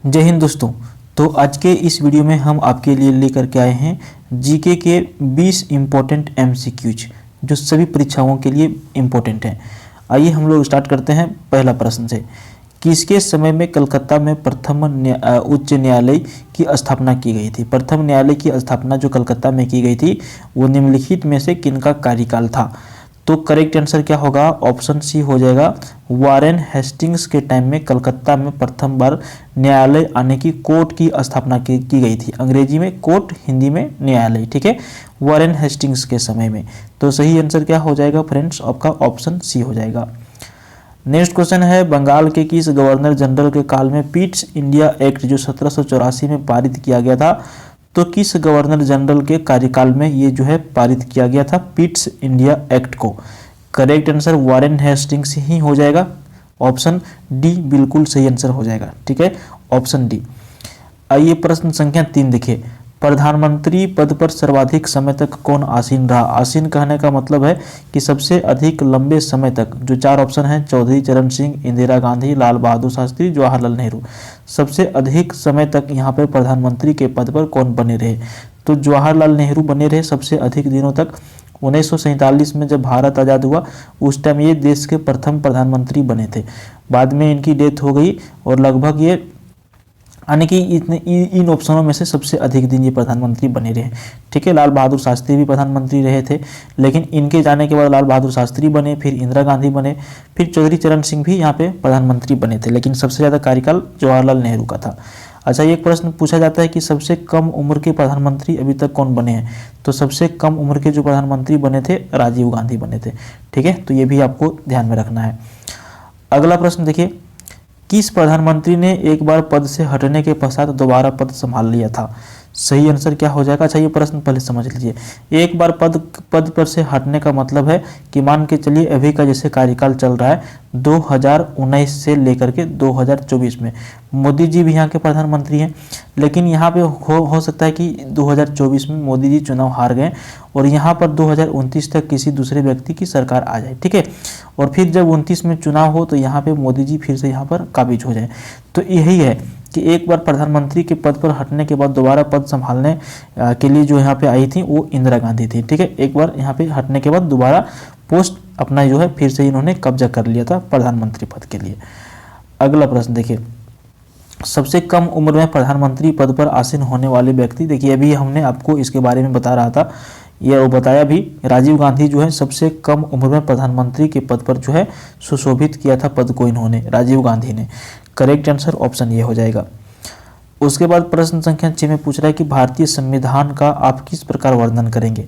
जय हिंद दोस्तों। तो आज के इस वीडियो में हम आपके लिए लेकर के आए हैं जीके के 20 इम्पोर्टेंट एमसीक्यूज जो सभी परीक्षाओं के लिए इम्पोर्टेंट हैं। आइए हम लोग स्टार्ट करते हैं पहला प्रश्न से। किसके समय में कलकत्ता में प्रथम उच्च न्यायालय की स्थापना की गई थी? प्रथम न्यायालय की स्थापना जो कलकत्ता में की गई थी वो निम्नलिखित में से किनका कार्यकाल था? तो करेक्ट आंसर क्या होगा? ऑप्शन सी हो जाएगा। वारेन हेस्टिंग्स के टाइम में कलकत्ता में प्रथम बार न्यायालय आने की कोर्ट की स्थापना की गई थी। अंग्रेजी में कोर्ट, हिंदी में न्यायालय। ठीक है, वारेन हेस्टिंग्स के समय में। तो सही आंसर क्या हो जाएगा फ्रेंड्स? आपका ऑप्शन सी हो जाएगा। नेक्स्ट क्वेश्चन है, बंगाल के किस गवर्नर जनरल के काल में पिट्स इंडिया एक्ट जो 1784 में पारित किया गया था? तो किस गवर्नर जनरल के कार्यकाल में ये जो है पारित किया गया था पिट्स इंडिया एक्ट को? करेक्ट आंसर वारेन हेस्टिंग्स ही हो जाएगा। ऑप्शन डी बिल्कुल सही आंसर हो जाएगा। ठीक है, ऑप्शन डी। आइए प्रश्न संख्या 3 देखिए। प्रधानमंत्री पद पर सर्वाधिक समय तक कौन आसीन रहा? आसीन कहने का मतलब है कि सबसे अधिक लंबे समय तक। जो 4 ऑप्शन हैं, चौधरी चरण सिंह, इंदिरा गांधी, लाल बहादुर शास्त्री, जवाहरलाल नेहरू। सबसे अधिक समय तक यहाँ पर प्रधानमंत्री के पद पर कौन बने रहे? तो जवाहरलाल नेहरू बने रहे सबसे अधिक दिनों तक। 1947 में जब भारत आज़ाद हुआ उस टाइम ये देश के प्रथम प्रधानमंत्री बने थे। बाद में इनकी डेथ हो गई और लगभग ये यानी कि इन ऑप्शनों में से सबसे अधिक दिन ये प्रधानमंत्री बने रहे। ठीक है, लाल बहादुर शास्त्री भी प्रधानमंत्री रहे थे, लेकिन इनके जाने के बाद लाल बहादुर शास्त्री बने, फिर इंदिरा गांधी बने, फिर चौधरी चरण सिंह भी यहाँ पे प्रधानमंत्री बने थे, लेकिन सबसे ज़्यादा कार्यकाल जवाहरलाल नेहरू का था। अच्छा, एक प्रश्न पूछा जाता है कि सबसे कम उम्र के प्रधानमंत्री अभी तक कौन बने हैं? तो सबसे कम उम्र के जो प्रधानमंत्री बने थे राजीव गांधी बने थे। ठीक है, तो ये भी आपको ध्यान में रखना है। अगला प्रश्न देखिए, किस प्रधानमंत्री ने एक बार पद से हटने के पश्चात दोबारा पद संभाल लिया था? सही आंसर क्या हो जाएगा? अच्छा, ये प्रश्न पहले समझ लीजिए। एक बार पद पर से हटने का मतलब है कि मान के चलिए अभी का जैसे कार्यकाल चल रहा है 2019 से लेकर के 2024 में मोदी जी भी यहाँ के प्रधानमंत्री हैं, लेकिन यहाँ पे हो सकता है कि 2024 में मोदी जी चुनाव हार गए और यहाँ पर 2029 तक किसी दूसरे व्यक्ति की सरकार आ जाए। ठीक है, और फिर जब 29 में चुनाव हो तो यहाँ पे मोदी जी फिर से यहाँ पर काबिज हो जाए। तो यही है कि एक बार प्रधानमंत्री के पद पर हटने के बाद दोबारा पद संभालने के लिए जो यहाँ पे आई थी वो इंदिरा गांधी थी। ठीक है, एक बार यहाँ पे हटने के बाद दोबारा पोस्ट अपना जो है फिर से इन्होंने कब्जा कर लिया था प्रधानमंत्री पद के लिए। अगला प्रश्न देखिए, सबसे कम उम्र में प्रधानमंत्री पद पर आसीन होने वाले व्यक्ति। देखिए, अभी हमने आपको इसके बारे में बता रहा था, ये वो बताया भी, राजीव गांधी जो है सबसे कम उम्र में प्रधानमंत्री के पद पर जो है सुशोभित किया था पद को इन्होंने, राजीव गांधी ने। करेक्ट आंसर ऑप्शन ये हो जाएगा। उसके बाद प्रश्न संख्या 6 में पूछ रहा है कि भारतीय संविधान का आप किस प्रकार वर्णन करेंगे?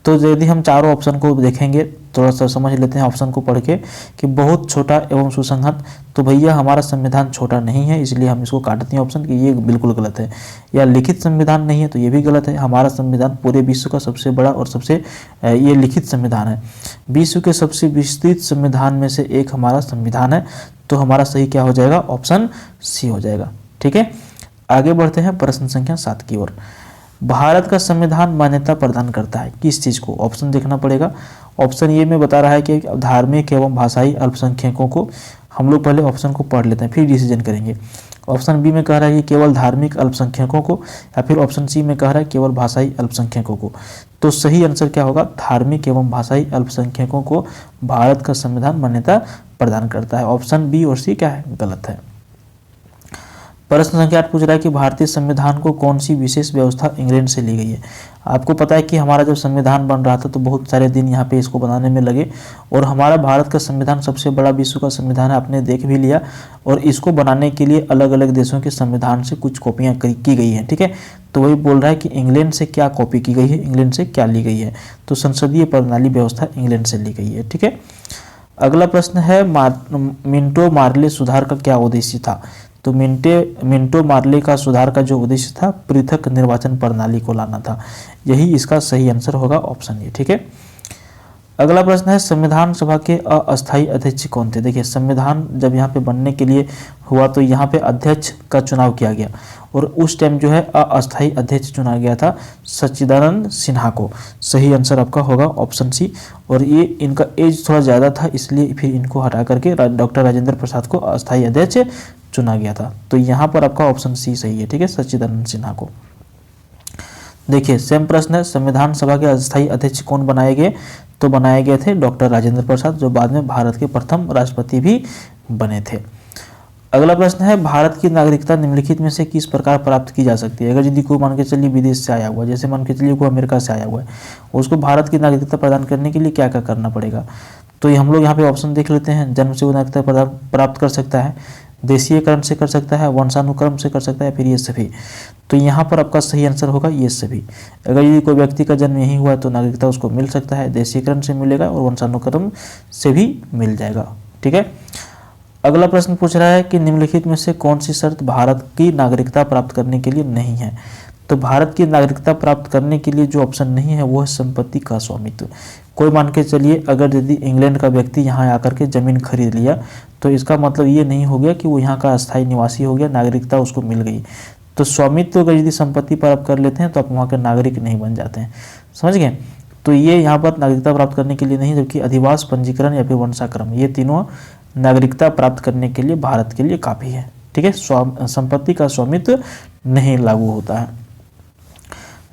तो यदि हम चारों ऑप्शन को देखेंगे, थोड़ा सा समझ लेते हैं ऑप्शन को पढ़ के कि बहुत छोटा एवं सुसंगत। तो भैया हमारा संविधान छोटा नहीं है, इसलिए हम इसको काटते हैं ऑप्शन कि ये बिल्कुल गलत है। या लिखित संविधान नहीं है, तो ये भी गलत है। हमारा संविधान पूरे विश्व का सबसे बड़ा और सबसे ये लिखित संविधान है। विश्व के सबसे विस्तृत संविधान में से एक हमारा संविधान है। तो हमारा सही क्या हो जाएगा? ऑप्शन सी हो जाएगा। ठीक है, आगे बढ़ते हैं प्रश्न संख्या 7 की ओर। भारत का संविधान मान्यता प्रदान करता है किस चीज़ को? ऑप्शन देखना पड़ेगा। ऑप्शन ए में बता रहा है कि धार्मिक एवं भाषाई अल्पसंख्यकों को। हम लोग पहले ऑप्शन को पढ़ लेते हैं फिर डिसीजन करेंगे। ऑप्शन बी में कह रहा है कि केवल धार्मिक अल्पसंख्यकों को, या फिर ऑप्शन सी में कह रहा है केवल भाषाई अल्पसंख्यकों को। तो सही आंसर क्या होगा? धार्मिक एवं भाषाई अल्पसंख्यकों को भारत का संविधान मान्यता प्रदान करता है। ऑप्शन बी और सी क्या है? गलत है। प्रश्न संख्या 8 पूछ रहा है कि भारतीय संविधान को कौन सी विशेष व्यवस्था इंग्लैंड से ली गई है? आपको पता है कि हमारा जब संविधान बन रहा था तो बहुत सारे दिन यहाँ पे इसको बनाने में लगे, और हमारा भारत का संविधान सबसे बड़ा विश्व का संविधान है, आपने देख भी लिया। और इसको बनाने के लिए अलग अलग देशों के संविधान से कुछ कॉपियाँ की गई हैं। ठीक है, तो वही बोल रहा है कि इंग्लैंड से क्या कॉपी की गई है, इंग्लैंड से क्या ली गई है? तो संसदीय प्रणाली व्यवस्था इंग्लैंड से ली गई है। ठीक है, अगला प्रश्न है, मिंटो मार्ले सुधार का क्या उद्देश्य था? तो मिंटो मार्ले का सुधार का जो उद्देश्य था पृथक निर्वाचन प्रणाली को लाना था। यही इसका सही आंसर होगा, ऑप्शन ए। ठीक है, अगला प्रश्न है, संविधान सभा के अस्थायी अध्यक्ष कौन थे? देखिए, संविधान जब यहाँ पे बनने के लिए हुआ तो यहाँ पे अध्यक्ष का चुनाव किया गया, और उस टाइम जो है अस्थायी अध्यक्ष चुना गया था सच्चिदानंद सिन्हा को। सही आंसर आपका होगा ऑप्शन सी। और ये इनका एज थोड़ा ज़्यादा था, इसलिए फिर इनको हटा करके डॉक्टर राजेंद्र प्रसाद को अस्थायी अध्यक्ष चुना गया था। तो यहाँ पर आपका ऑप्शन सी सही है, ठीक है, सच्चिदानंद सिन्हा को। देखिए सेम प्रश्न है, संविधान सभा के अस्थायी अध्यक्ष कौन बनाए गए? तो बनाए गए थे डॉक्टर राजेंद्र प्रसाद, जो बाद में भारत के प्रथम राष्ट्रपति भी बने थे। अगला प्रश्न है, भारत की नागरिकता निम्नलिखित में से किस प्रकार प्राप्त की जा सकती है? अगर यदि कोई मान के चलिए विदेश से आया हुआ, जैसे मान के चलिए कोई अमेरिका से आया हुआ है, उसको भारत की नागरिकता प्रदान करने के लिए क्या क्या करना पड़ेगा? तो ये हम लोग यहाँ पे ऑप्शन देख लेते हैं। जन्म से वो नागरिकता प्राप्त कर सकता है, देशीयकरण से कर सकता है, वंशानुक्रम से कर सकता है, फिर ये सभी। तो यहाँ पर आपका सही आंसर होगा ये सभी। अगर यदि कोई व्यक्ति का जन्म यहीं हुआ है तो नागरिकता उसको मिल सकता है, देशीयकरण से मिलेगा और वंशानुक्रम से भी मिल जाएगा, ठीक है। अगला प्रश्न पूछ रहा है कि निम्नलिखित में से कौन सी शर्त भारत की नागरिकता प्राप्त करने के लिए नहीं है? तो भारत की नागरिकता प्राप्त करने के लिए जो ऑप्शन नहीं है वो है संपत्ति का स्वामित्व। कोई मान के चलिए अगर यदि इंग्लैंड का व्यक्ति यहाँ आकर के ज़मीन खरीद लिया तो इसका मतलब ये नहीं हो गया कि वो यहाँ का अस्थायी निवासी हो गया, नागरिकता उसको मिल गई। तो स्वामित्व अगर यदि संपत्ति प्राप्त कर लेते हैं तो आप वहाँ के नागरिक नहीं बन जाते हैं, समझ गए। तो ये यहाँ पर नागरिकता प्राप्त करने के लिए नहीं, जबकि अधिवास, पंजीकरण या फिर वंशाक्रम, ये तीनों नागरिकता प्राप्त करने के लिए भारत के लिए काफ़ी है, ठीक है। संपत्ति का स्वामित्व नहीं लागू होता है।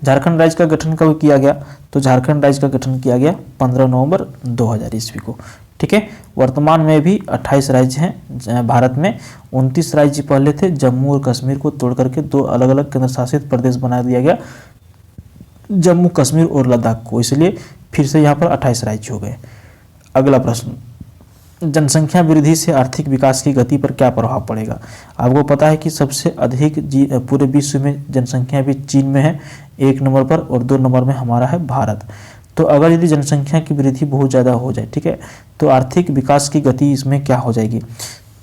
झारखंड राज्य का गठन कब किया गया? तो झारखंड राज्य का गठन किया गया 15 नवंबर 2000 ईस्वी को, ठीक है। वर्तमान में भी 28 राज्य हैं भारत में। 29 राज्य पहले थे, जम्मू और कश्मीर को तोड़ करके 2 अलग अलग केंद्र शासित प्रदेश बना दिया गया, जम्मू कश्मीर और लद्दाख को, इसलिए फिर से यहाँ पर 28 राज्य हो गए। अगला प्रश्न, जनसंख्या वृद्धि से आर्थिक विकास की गति पर क्या प्रभाव पड़ेगा? आपको पता है कि सबसे अधिक पूरे विश्व में जनसंख्या भी चीन में है 1 नंबर पर, और 2 नंबर में हमारा है भारत। तो अगर यदि जनसंख्या की वृद्धि बहुत ज़्यादा हो जाए, ठीक है, तो आर्थिक विकास की गति इसमें क्या हो जाएगी?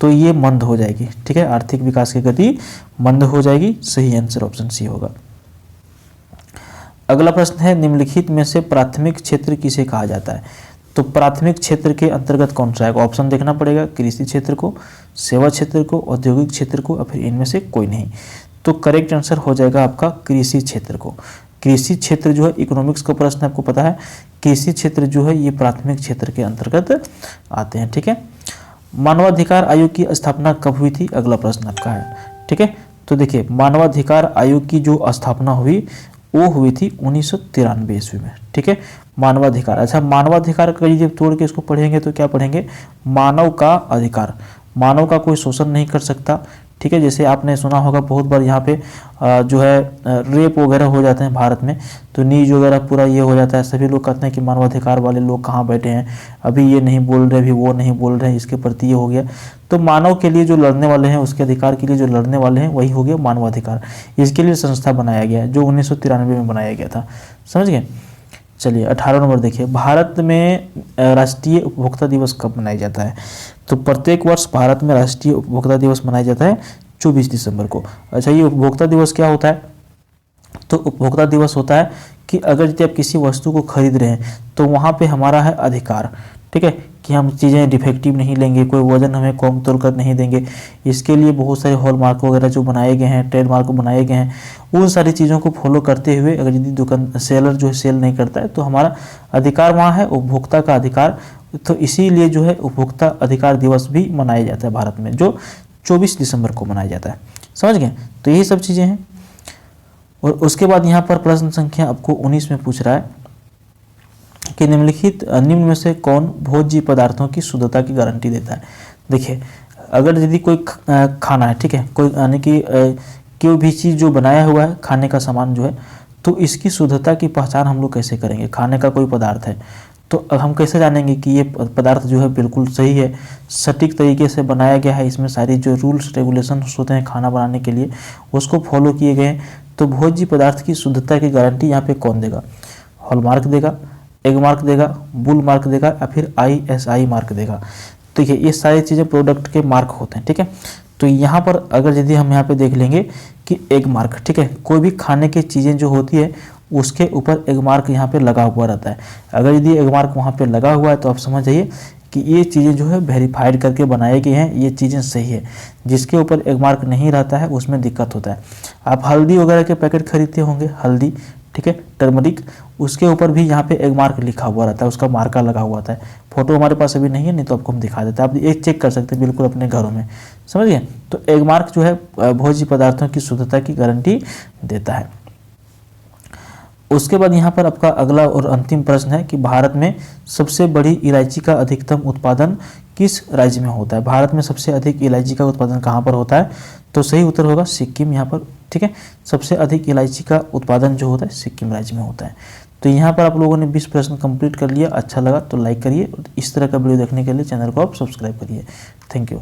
तो ये मंद हो जाएगी, ठीक है, आर्थिक विकास की गति मंद हो जाएगी। सही आंसर ऑप्शन सी होगा। अगला प्रश्न है, निम्नलिखित में से प्राथमिक क्षेत्र किसे कहा जाता है? तो प्राथमिक क्षेत्र के अंतर्गत कौन सा आएगा? ऑप्शन देखना पड़ेगा, कृषि क्षेत्र को, सेवा क्षेत्र को, औद्योगिक क्षेत्र को, और फिर इनमें से कोई नहीं। तो करेक्ट आंसर हो जाएगा आपका कृषि क्षेत्र को। कृषि क्षेत्र जो है, इकोनॉमिक्स का प्रश्न आपको पता है, कृषि क्षेत्र जो है ये प्राथमिक क्षेत्र के अंतर्गत आते हैं, ठीक है। मानवाधिकार आयोग की स्थापना कब हुई थी? अगला प्रश्न आपका है, ठीक है। तो देखिए मानवाधिकार आयोग की जो स्थापना हुई वो हुई थी 1993 ईस्वी में, ठीक है। मानवाधिकार, अच्छा मानवाधिकार का जब तोड़ के इसको पढ़ेंगे तो क्या पढ़ेंगे? मानव का अधिकार, मानव का कोई शोषण नहीं कर सकता, ठीक है। जैसे आपने सुना होगा बहुत बार यहाँ पे जो है रेप वगैरह हो जाते हैं भारत में, तो नीज वगैरह पूरा ये हो जाता है। सभी लोग कहते हैं कि मानवाधिकार वाले लोग कहाँ बैठे हैं, अभी ये नहीं बोल रहे, अभी वो नहीं बोल रहे हैं, इसके प्रति ये हो गया। तो मानव के लिए जो लड़ने वाले हैं, उसके अधिकार के लिए जो लड़ने वाले हैं, वही हो गया मानवाधिकार। इसके लिए संस्था बनाया गया है जो 1993 में बनाया गया था, समझ गए। चलिए 18 नंबर देखिए, भारत में राष्ट्रीय उपभोक्ता दिवस कब मनाया जाता है? तो प्रत्येक वर्ष भारत में राष्ट्रीय उपभोक्ता दिवस मनाया जाता है 24 दिसंबर को। अच्छा ये उपभोक्ता दिवस क्या होता है? तो उपभोक्ता दिवस होता है कि अगर यदि आप किसी वस्तु को खरीद रहे हैं तो वहाँ पे हमारा है अधिकार, ठीक है, कि हम चीज़ें डिफेक्टिव नहीं लेंगे, कोई वजन हमें कम तोड़ कर नहीं देंगे। इसके लिए बहुत सारे हॉलमार्क वगैरह जो बनाए गए हैं, ट्रेडमार्क बनाए गए हैं, उन सारी चीज़ों को फॉलो करते हुए अगर यदि दुकान सेलर जो है सेल नहीं करता है तो हमारा अधिकार वहाँ है, उपभोक्ता का अधिकार। तो इसीलिए जो है उपभोक्ता अधिकार दिवस भी मनाया जाता है भारत में, जो 24 दिसंबर को मनाया जाता है, समझ गए। तो यही सब चीज़ें हैं। और उसके बाद यहाँ पर प्रश्न संख्या आपको 19 में पूछ रहा है कि निम्न में से कौन भोज्य पदार्थों की शुद्धता की गारंटी देता है? देखिए अगर यदि कोई खाना है, ठीक है, कोई यानी कि कोई भी चीज़ जो बनाया हुआ है, खाने का सामान जो है, तो इसकी शुद्धता की पहचान हम लोग कैसे करेंगे? खाने का कोई पदार्थ है तो अब हम कैसे जानेंगे कि ये पदार्थ जो है बिल्कुल सही है, सटीक तरीके से बनाया गया है, इसमें सारी जो रूल्स रेगुलेशंस होते हैं खाना बनाने के लिए उसको फॉलो किए गए हैं। तो भोज्य पदार्थ की शुद्धता की गारंटी यहाँ पे कौन देगा? हॉलमार्क देगा, एग मार्क देगा, बुल मार्क देगा, या फिर ISI मार्क देगा। तो ये सारी चीज़ें प्रोडक्ट के मार्क होते हैं, ठीक है। तो यहाँ पर अगर यदि हम यहाँ पे देख लेंगे कि एग मार्क, ठीक है, कोई भी खाने की चीज़ें जो होती है उसके ऊपर एग मार्क यहाँ पे लगा हुआ रहता है। अगर यदि एग मार्क वहाँ पे लगा हुआ है तो आप समझ जाइए कि ये चीज़ें जो है वेरीफाइड करके बनाई गई हैं, ये चीज़ें सही है। जिसके ऊपर एग मार्क नहीं रहता है उसमें दिक्कत होता है। आप हल्दी वगैरह के पैकेट खरीदते होंगे, हल्दी, ठीक है, टर्मरिक, उसके ऊपर भी यहाँ पे एग मार्क लिखा हुआ रहता है, उसका मार्का लगा हुआ था। फोटो हमारे पास अभी नहीं है, नहीं तो आपको हम दिखा देते हैं, आप एक चेक कर सकते हैं बिल्कुल अपने घरों में, समझ गए। तो एग मार्क जो है भोज्य पदार्थों की शुद्धता की गारंटी देता है। उसके बाद यहाँ पर आपका अगला और अंतिम प्रश्न है कि भारत में सबसे बड़ी इलायची का अधिकतम उत्पादन किस राज्य में होता है। भारत में सबसे अधिक इलायची का उत्पादन कहाँ पर होता है, तो सही उत्तर होगा सिक्किम यहाँ पर, ठीक है। सबसे अधिक इलायची का उत्पादन जो होता है सिक्किम राज्य में होता है। तो यहाँ पर आप लोगों ने 20 प्रश्न कंप्लीट कर लिया। अच्छा लगा तो लाइक करिए, इस तरह का वीडियो देखने के लिए चैनल को आप सब्सक्राइब करिए। Thank you.